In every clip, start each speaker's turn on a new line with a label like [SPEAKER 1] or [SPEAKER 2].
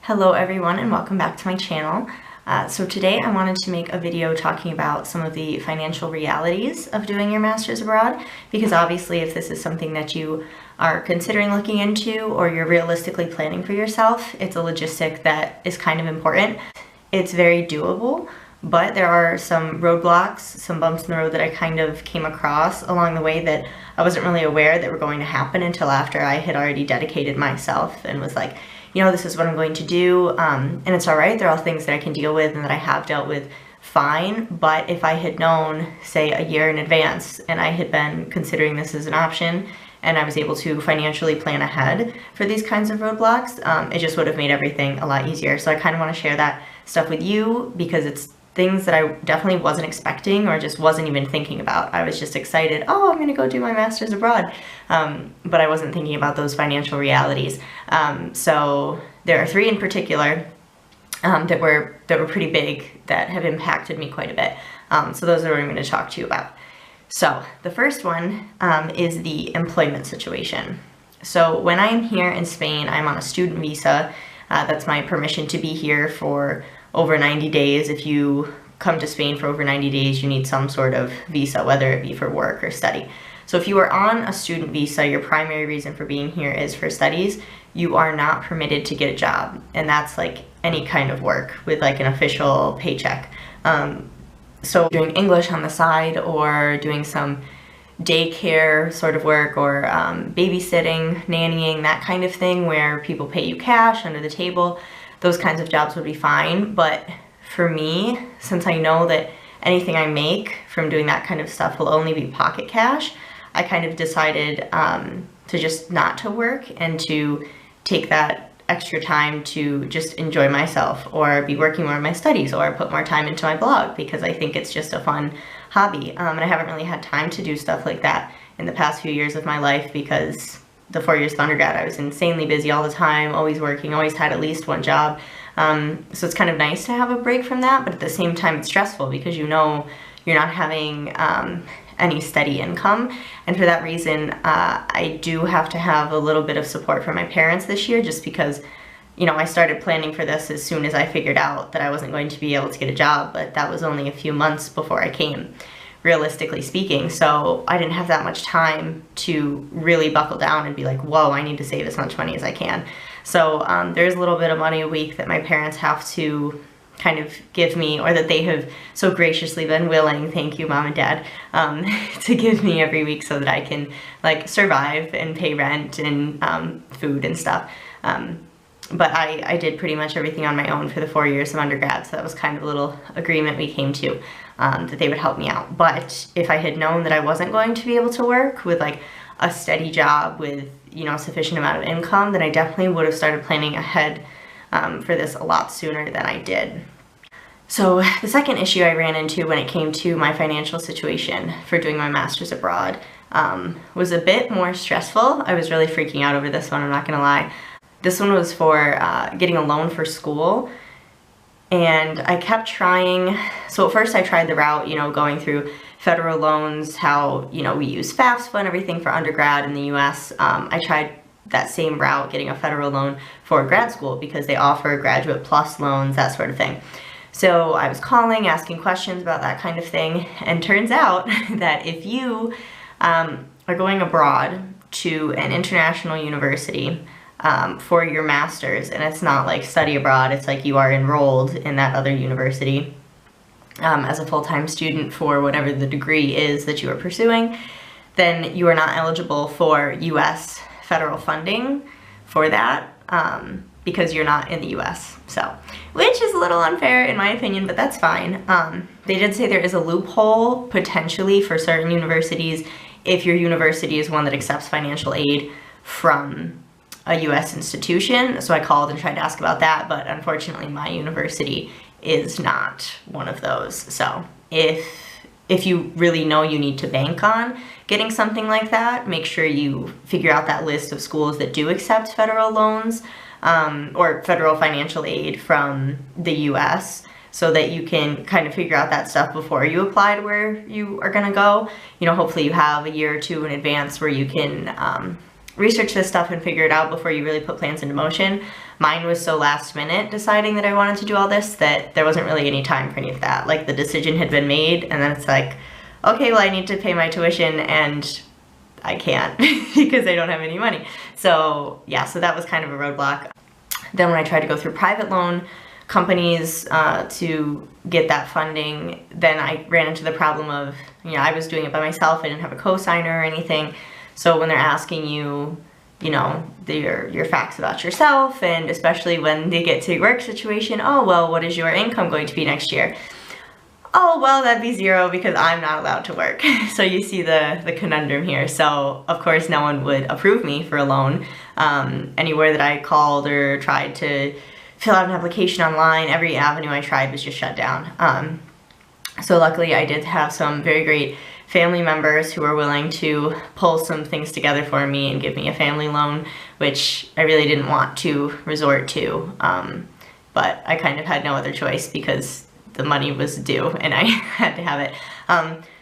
[SPEAKER 1] Hello everyone and welcome back to my channel. So today I wanted to make a video talking about some of the financial realities of doing your master's abroad, because obviously if this is something that you are considering looking into or you're realistically planning for yourself, it's a logistic that is kind of important. It's very doable, but there are some roadblocks, some bumps in the road that I kind of came across along the way that I wasn't really aware that were going to happen until after I had already dedicated myself and was like, you know, this is what I'm going to do, and it's all right. They're all things that I can deal with and that I have dealt with fine. But if I had known, say, a year in advance and I had been considering this as an option and I was able to financially plan ahead for these kinds of roadblocks, it just would have made everything a lot easier. So I kind of want to share that stuff with you because it's things that I definitely wasn't expecting or just wasn't even thinking about. I was just excited, oh, I'm gonna go do my master's abroad. But I wasn't thinking about those financial realities. So there are three in particular that were pretty big that have impacted me quite a bit. So those are what I'm gonna talk to you about. So the first one is the employment situation. So when I'm here in Spain, I'm on a student visa. That's my permission to be here for over 90 days. If you come to Spain for over 90 days, you need some sort of visa, whether it be for work or study. So if you are on a student visa, your primary reason for being here is for studies, you are not permitted to get a job. And that's like any kind of work with like an official paycheck. So doing English on the side or doing some daycare sort of work or babysitting, nannying, that kind of thing where people pay you cash under the table, those kinds of jobs would be fine. But for me, since I know that anything I make from doing that kind of stuff will only be pocket cash, I kind of decided to just not to work and to take that extra time to just enjoy myself or be working more on my studies or put more time into my blog because I think it's just a fun hobby. And I haven't really had time to do stuff like that in the past few years of my life because the 4 years of undergrad, I was insanely busy all the time, always working, always had at least one job. So it's kind of nice to have a break from that, but at the same time it's stressful because you know you're not having any steady income. And for that reason, I do have to have a little bit of support from my parents this year just because, you know, I started planning for this as soon as I figured out that I wasn't going to be able to get a job, but that was only a few months before I came, realistically speaking. So I didn't have that much time to really buckle down and be like, whoa, I need to save as much money as I can. So there's a little bit of money a week that my parents have to kind of give me, or that they have so graciously been willing, thank you mom and dad, to give me every week so that I can like survive and pay rent and food and stuff. But I did pretty much everything on my own for the 4 years of undergrad, so that was kind of a little agreement we came to, that they would help me out. But if I had known that I wasn't going to be able to work with like a steady job with, you know, sufficient amount of income, then I definitely would have started planning ahead for this a lot sooner than I did. So the second issue I ran into when it came to my financial situation for doing my master's abroad was a bit more stressful. I was really freaking out over this one, I'm not gonna lie. This one was for getting a loan for school, and I kept trying. So at first I tried the route, you know, going through federal loans, how, you know, we use FAFSA and everything for undergrad in the US. I tried that same route, getting a federal loan for grad school because they offer graduate plus loans, that sort of thing. So I was calling, asking questions about that kind of thing, and turns out that if you are going abroad to an international university for your master's, and it's not like study abroad, it's like you are enrolled in that other university as a full-time student for whatever the degree is that you are pursuing, then you are not eligible for US federal funding for that because you're not in the US. So, which is a little unfair in my opinion, but that's fine. They did say there is a loophole potentially for certain universities if your university is one that accepts financial aid from a US institution. So I called and tried to ask about that, but unfortunately my university is not one of those. So if you really know you need to bank on getting something like that, make sure you figure out that list of schools that do accept federal loans or federal financial aid from the US so that you can kind of figure out that stuff before you apply to where you are gonna go. You know, hopefully you have a year or two in advance where you can research this stuff and figure it out before you really put plans into motion. Mine was so last minute deciding that I wanted to do all this that there wasn't really any time for any of that. Like, the decision had been made, and then it's like, okay, well, I need to pay my tuition and I can't because I don't have any money. So yeah, so that was kind of a roadblock. Then when I tried to go through private loan companies to get that funding, then I ran into the problem of, I was doing it by myself. I didn't have a co-signer or anything. So when they're asking you, your facts about yourself, and especially when they get to your work situation, oh, well, what is your income going to be next year? Oh, well, that'd be 0 because I'm not allowed to work. So you see the conundrum here. So of course no one would approve me for a loan. Anywhere that I called or tried to fill out an application online, every avenue I tried was just shut down. So luckily I did have some very great family members who were willing to pull some things together for me and give me a family loan, which I really didn't want to resort to. But I kind of had no other choice because the money was due and I had to have it.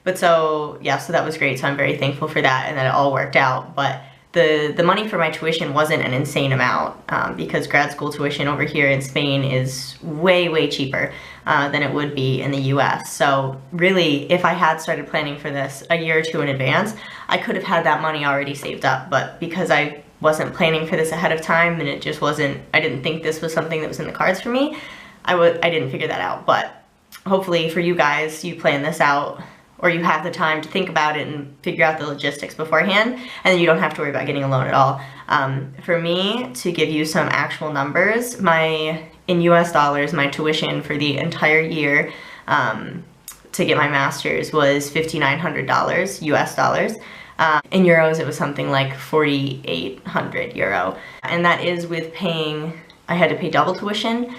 [SPEAKER 1] But so, yeah, so that was great. So I'm very thankful for that and that it all worked out. But the money for my tuition wasn't an insane amount because grad school tuition over here in Spain is way, way cheaper than it would be in the US. So really, if I had started planning for this a year or two in advance, I could have had that money already saved up. But because I wasn't planning for this ahead of time and it just wasn't, I didn't think this was something that was in the cards for me, I didn't figure that out. But hopefully for you guys, you plan this out, or you have the time to think about it and figure out the logistics beforehand, and then you don't have to worry about getting a loan at all. For me, to give you some actual numbers, in US dollars, my tuition for the entire year to get my master's was $5,900 US dollars. In euros, it was something like 4,800 euro. And that is with I had to pay double tuition,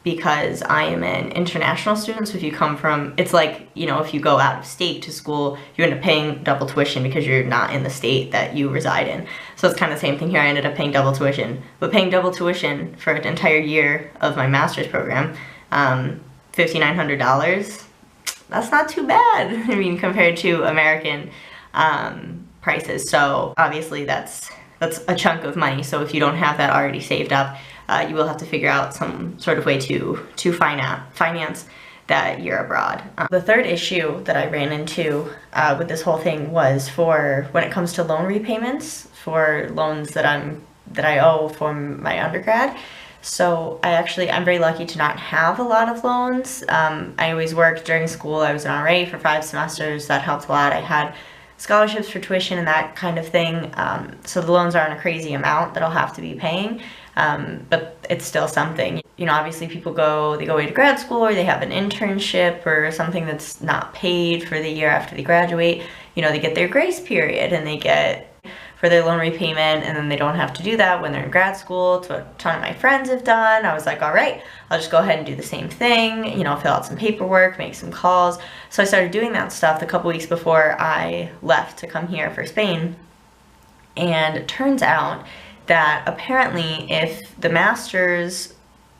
[SPEAKER 1] because I am an international student. So if you come from, it's like, if you go out of state to school, you end up paying double tuition because you're not in the state that you reside in. So it's kind of the same thing here. I ended up paying double tuition, but paying double tuition for an entire year of my master's program, $5,900, that's not too bad. I mean, compared to American prices. So obviously that's a chunk of money. So if you don't have that already saved up, you will have to figure out some sort of way to finance that year abroad. The third issue that I ran into with this whole thing was for when it comes to loan repayments for loans that I owe from my undergrad. So I'm very lucky to not have a lot of loans. I always worked during school. I was an RA for 5 semesters. That helped a lot. I had scholarships for tuition and that kind of thing. So the loans aren't a crazy amount that I'll have to be paying. But it's still something. Obviously people they go away to grad school, or they have an internship or something that's not paid for the year after they graduate. They get their grace period and they get for their loan repayment, and then they don't have to do that when they're in grad school. It's what a ton of my friends have done. I was like, all right, I'll just go ahead and do the same thing, fill out some paperwork, make some calls. So I started doing that stuff the couple weeks before I left to come here for Spain. And it turns out that apparently if the master's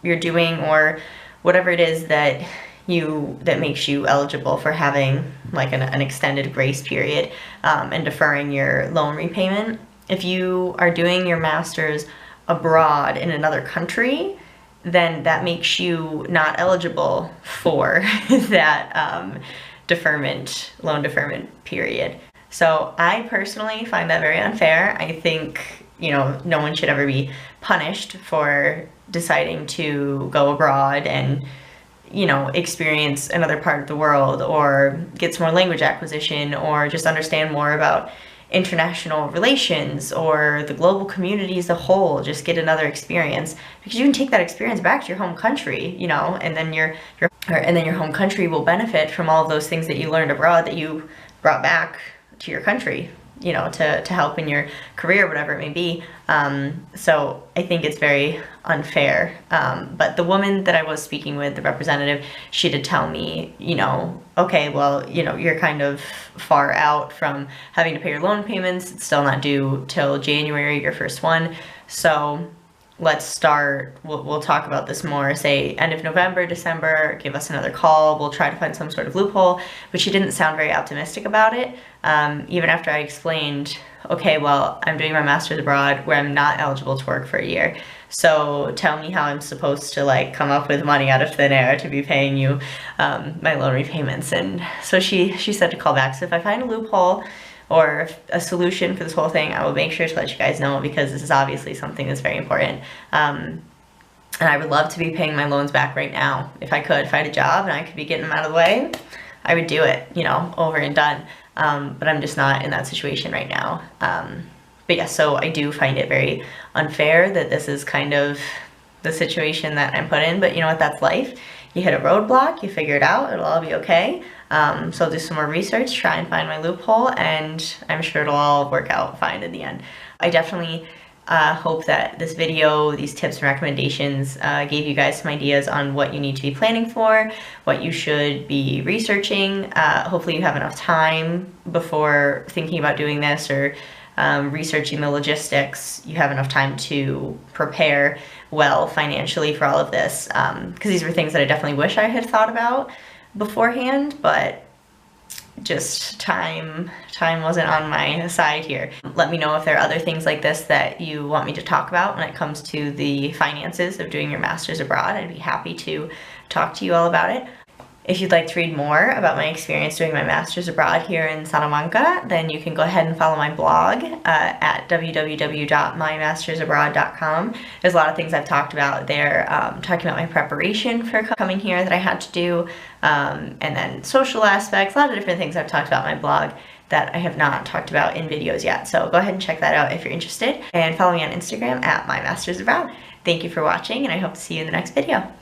[SPEAKER 1] you're doing, or whatever it is that makes you eligible for having like an extended grace period and deferring your loan repayment, if you are doing your master's abroad in another country, then that makes you not eligible for that loan deferment period. So I personally find that very unfair. I think no one should ever be punished for deciding to go abroad and experience another part of the world, or get some more language acquisition, or just understand more about international relations or the global community as a whole. Just get another experience, because you can take that experience back to your home country, and then your home country will benefit from all of those things that you learned abroad that you brought back to your country, to help in your career, whatever it may be. So I think it's very unfair. But the woman that I was speaking with, the representative, she did tell me, okay, well, you're kind of far out from having to pay your loan payments. It's still not due till January, your first one. So let's start, we'll talk about this more, say end of November, December, give us another call, we'll try to find some sort of loophole. But she didn't sound very optimistic about it, even after I explained, okay, well, I'm doing my master's abroad where I'm not eligible to work for a year. So tell me how I'm supposed to like come up with money out of thin air to be paying you my loan repayments. And so she said to call back. So if I find a loophole or a solution for this whole thing, I will make sure to let you guys know, because this is obviously something that's very important. And I would love to be paying my loans back right now. If I could, if I had a job and I could be getting them out of the way, I would do it, you know, over and done. But I'm just not in that situation right now. But yeah, so I do find it very unfair that this is kind of the situation that I'm put in, but you know what, that's life. You hit a roadblock, you figure it out, it'll all be okay. So I'll do some more research, try and find my loophole, and I'm sure it'll all work out fine in the end. I definitely hope that this video, these tips and recommendations gave you guys some ideas on what you need to be planning for, what you should be researching. Hopefully you have enough time before thinking about doing this or researching the logistics. You have enough time to prepare well financially for all of this, because these were things that I definitely wish I had thought about beforehand, but just time wasn't on my side here. Let me know if there are other things like this that you want me to talk about when it comes to the finances of doing your master's abroad. I'd be happy to talk to you all about it. If you'd like to read more about my experience doing my master's abroad here in Salamanca, then you can go ahead and follow my blog at www.mymastersabroad.com. There's a lot of things I've talked about there, talking about my preparation for coming here that I had to do, and then social aspects, a lot of different things I've talked about in my blog that I have not talked about in videos yet. So go ahead and check that out if you're interested, and follow me on Instagram at mymastersabroad. Thank you for watching, and I hope to see you in the next video.